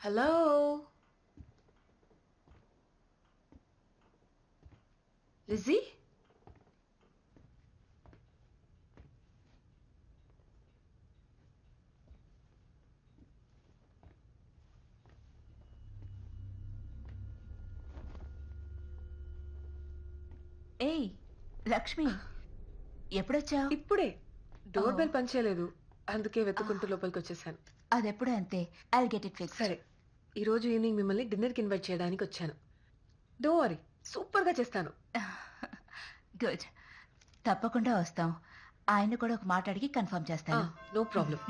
Hello Lizzie ఏయ్ లక్ష్మి ఎప్పుడొచ్చావు? ఇప్పుడే door bell పనిచేయలేదు, అందుకే వెతుకుంటూ లోపలికి వచ్చేసాను. అదెప్పుడు అంతే. I'll get it fix. సరే, ఈరోజు ఈవినింగ్ మిమ్మల్ని డిన్నర్కి ఇన్వైట్ చేయడానికి వచ్చాను. డోంట్ వరీ, సూపర్గా చేస్తాను. గుడ్, తప్పకుండా వస్తాం. ఆయన కూడా ఒక మాట అడిగి కన్ఫర్మ్ చేస్తాను. No problem.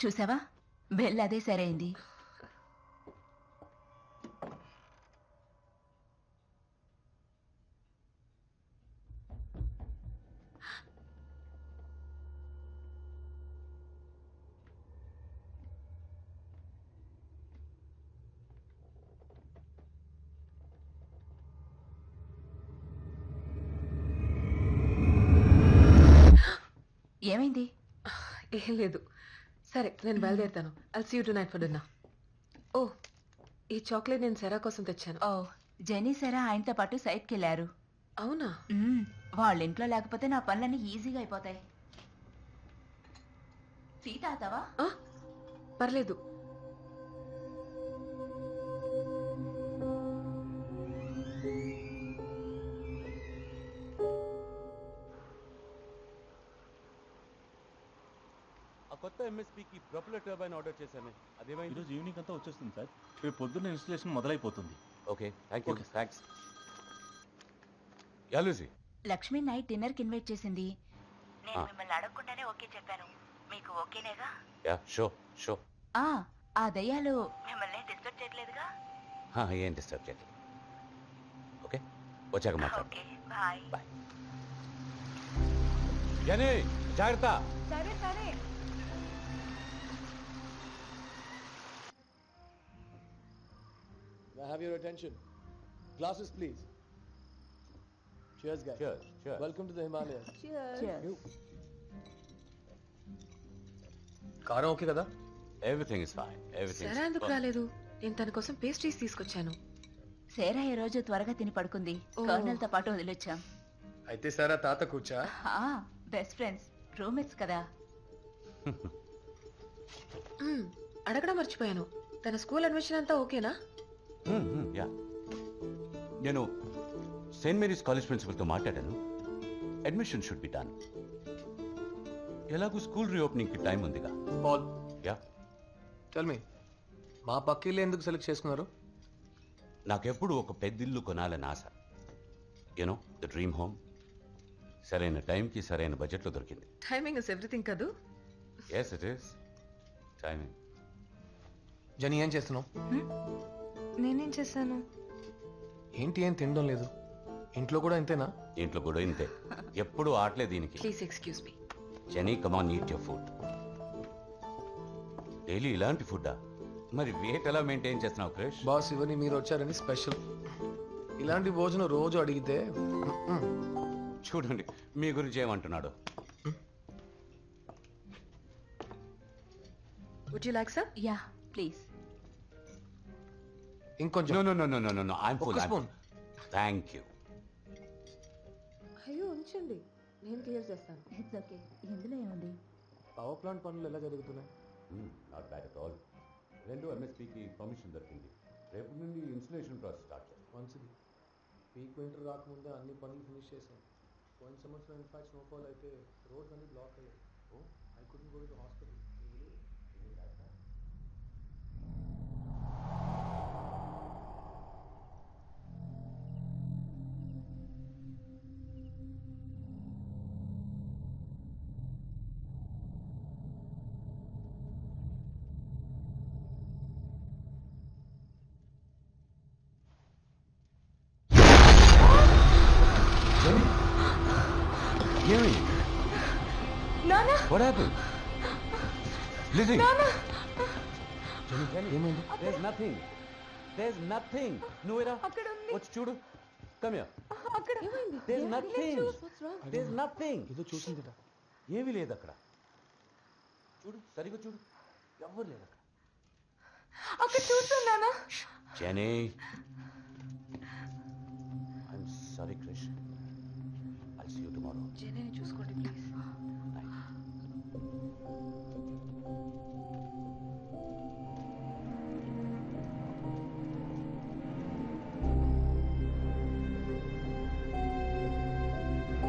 చూసావా, బెల్ అదే సరైంది. ఏమైంది? ఏం లేదు. సరే, నేను బయలుదేరుతాను. I'll see you tonight for dinner. Oh, ఈ చాక్లెట్ నేను సెరా కోసం తెచ్చాను. ఓ, జెనీ సరా ఆయనతో పాటు సైట్కి వెళ్ళారు. అవునా? వాళ్ళ ఇంట్లో లేకపోతే నా పనులన్నీ ఈజీగా అయిపోతాయి. టీ తాగుతావా? పర్లేదు. కొత్త ఎంఎస్పీకి ప్రొపెల్లర్ టర్బైన్ ఆర్డర్ చేశాను. అదేమైంది? ఈరోజు ఈవినింగ్ అంతా వచ్చేస్తుంది సార్. రేపు పొద్దున్న ఇన్స్టలేషన్ మొదలైపోతుంది. Okay, thank you. థ్యాంక్స్. యాలూసి, లక్ష్మి నైట్ డిన్నర్కి ఇన్వైట్ చేసింది. నేను ఆ. మిమ్మల్ని అడగకుండానే ఓకే చెప్పాను. మీకు ఓకేనేగా? Yeah show show. ఆ దయ్యాలు మిమ్మల్ని డిస్టర్బ్ చేయట్లేదుగా? ఏం డిస్టర్బ్ చేయట్లేదు. ఓకే, వచ్చాక మాట్లాడు. Okay, bye. బాయ్. జనీ, జాగ్రత్త. సరే సరే. May I have your attention? Glasses, please. Cheers, guys. Cheers, cheers. Welcome to the Himalayas. కారం ఓకే కదా? Everything is fine. Everything. Cera ఎందుకు రాలేదు? నేను తన కోసం పేస్ట్రీస్ తీసుకొచ్చాను. సేరా ఈ రోజు త్వరగా తిని పడుకుంది. కర్నల్ తో పాటు వదిలొచ్చాం. అయితే సారా తాత కూర్చా. బెస్ట్ ఫ్రెండ్స్, రూమ్మేట్స్ కదా. అడగడం మర్చిపోయాను, తన స్కూల్ అడ్మిషన్ అంతా ఓకేనా? యా, నేను సెయింట్ మేరీస్ కాలేజ్ ప్రిన్సిపల్తో మాట్లాడాను. Admission should be done. ఎలాగూ స్కూల్ రీఓపెనింగ్కి టైం ఉందిగా. పాల్, యా, టెల్ మీ, మా పక్కిల్లు ఎందుకు సెలెక్ట్ చేసుకున్నారు? నాకెప్పుడు ఒక పెద్దిల్లు కొనాలని ఆశ. You know the dream home. సరైన టైంకి సరైన బడ్జెట్లో దొరికింది. టైమింగ్ ఇస్ ఎవ్రీథింగ్ కదూ. Yes it is timing. Jenny, ఏం చేస్తున్నావు? నేనేం చేశాను? ఏంటి ఏం తినడం లేదు? ఇంట్లో కూడా ఇంతేనా? ఇంట్లో కూడా ఇంతే, ఎప్పుడు ఆటలే దీనికి. Please excuse me. Jenny, come on, eat your food. Daily ఇలాంటి ఫుడ్డా? మరి వెయిట్ ఎలా మెయింటైన్ చేస్తున్నావు క్రిష్? బాస్, ఇవన్నీ మీరు వచ్చారని స్పెషల్. ఇలాంటి భోజనం రోజు అడిగితే చూడండి మీ గురించి ఏమంటున్నాడు. Would you like some? Yeah please. ఇంకొంచెం. No no no no no no, I'm full. ఒక స్పూన్. Thank you. అయ్యో ఉంచండి, నేను క్లియర్ చేస్తాను. It's okay. ఇందులో ఏముంది? పవర్ ప్లాంట్ పనులు ఎలా జరుగుతున్నాయి? Not bad at all. 2 ఎంఎస్పీకి పర్మిషన్ దొరికింది. రేపు నుండి ఇన్స్టలేషన్ ప్రాసెస్ స్టార్ట్ చేస్తాం. మంచిది. పీక్ వింటర్ రాకముందే అన్ని పనులు ఫినిష్ చేసాం. పోయిన సంవత్సరం ఇన్ఫాక్ట్ స్నోఫాల్ అయితే రోడ్స్ అన్ని బ్లాక్ అయ్యాయి. I couldn't go to the hospital. ఏమైంది? నానా, What happened? Lizzie! నానా, ఏమైంది? There's nothing. There's nothing. నువ్వేరా? అక్కడ ఉంది. వచ్చి చూడు. Come here. అక్కడ ఏమైంది? There's nothing. What's wrong? There's nothing. ఏదో చూసిందిట. ఏమీ లేదు అక్కడ. చూడు, సరిగ్గా చూడు. ఎవరు లేరు అక్కడ. అక్కడ చూసాను నాన్న. Jenny, I'm sorry Krish. I see you tomorrow. జెనీని చూసుకోండి ప్లీజ్.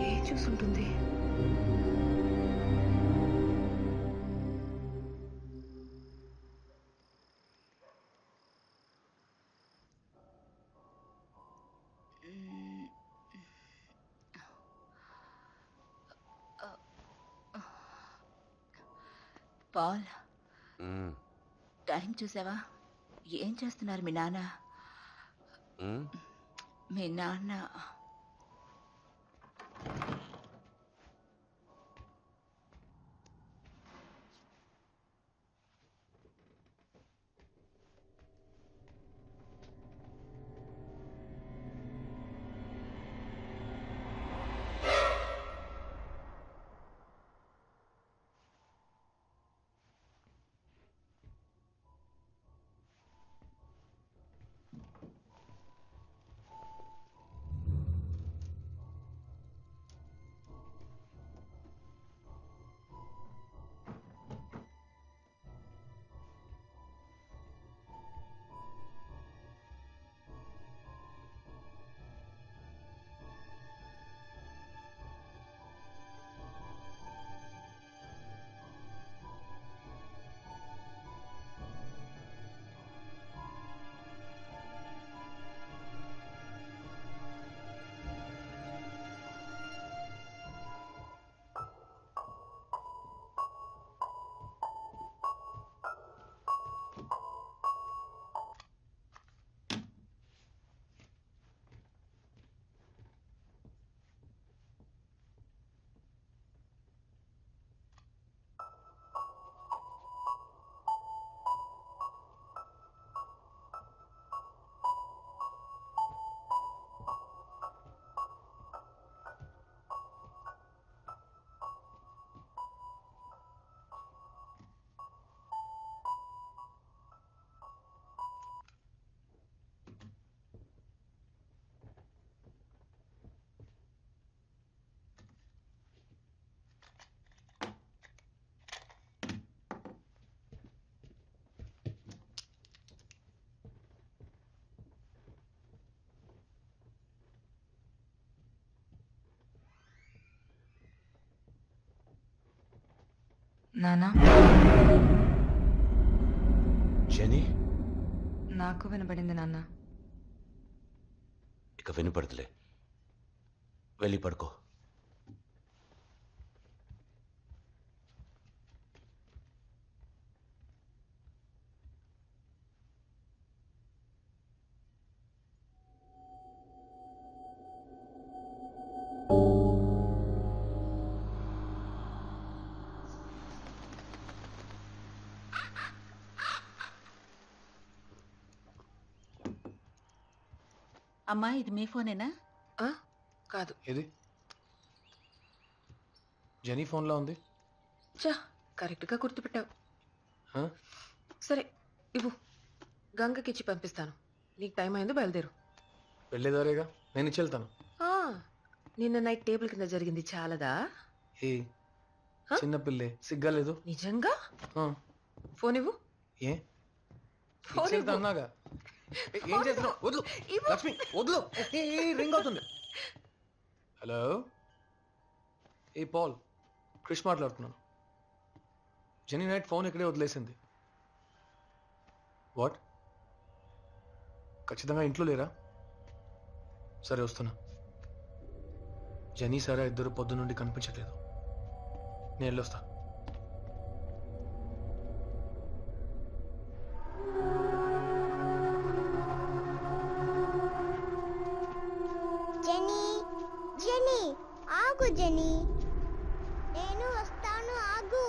ఏం చూసుంటుంది? పాల్, టైం చూసావా? ఏం చేస్తున్నారు మీ నాన్న? మీ నాన్న నానా, జెనీ, నాకు వినబడింది నాన్న. ఇక వినపడదులే. వెళ్ళి పడుకో. అమ్మా, ఇది మీ ఫోనేనా? కాదు. ఏది? జెనీ ఫోన్లో ఉంది. చా, కరెక్ట్గా గుర్తుపెట్టావు. హ? సరే ఇవ్వు, గంగకిచ్చి పంపిస్తాను. నీకు టైం అయిందో బయలుదేరు. వెళ్ళేదారేగా, నేను ఇచ్చి వెళ్తాను. ఆ, నిన్న నైట్ టేబుల్ కింద జరిగింది చాలదా? ఏ చిన్న పిల్లే, సిగ్గా లేదు. నిజంగా? ఆ, ఫోన్ ఇవ్వు. ఏ ఫోన్ ఇచ్చి వెళ్తా ఇవ్వు. అన్నాగా. ఏం చేస్తున్నావు? వద్దు ఇవ్వు. లక్ష్మి, వద్దు. రింగ్ అవుతుంది. హలో, ఏ పాల్, క్రిష్ మాట్లాడుతున్నాను. జెనీ నైట్ ఫోన్ ఇక్కడే వదిలేసింది. వాట్? ఖచ్చితంగా ఇంట్లో లేరా? సరే వస్తున్నా. జెనీ సారా ఇద్దరు పొద్దు నుండి కనిపించట్లేదు. నేను వెళ్ళొస్తా. జెనీ, జెనీ ఆగు. జెనీ, నేను వస్తాను, ఆగు.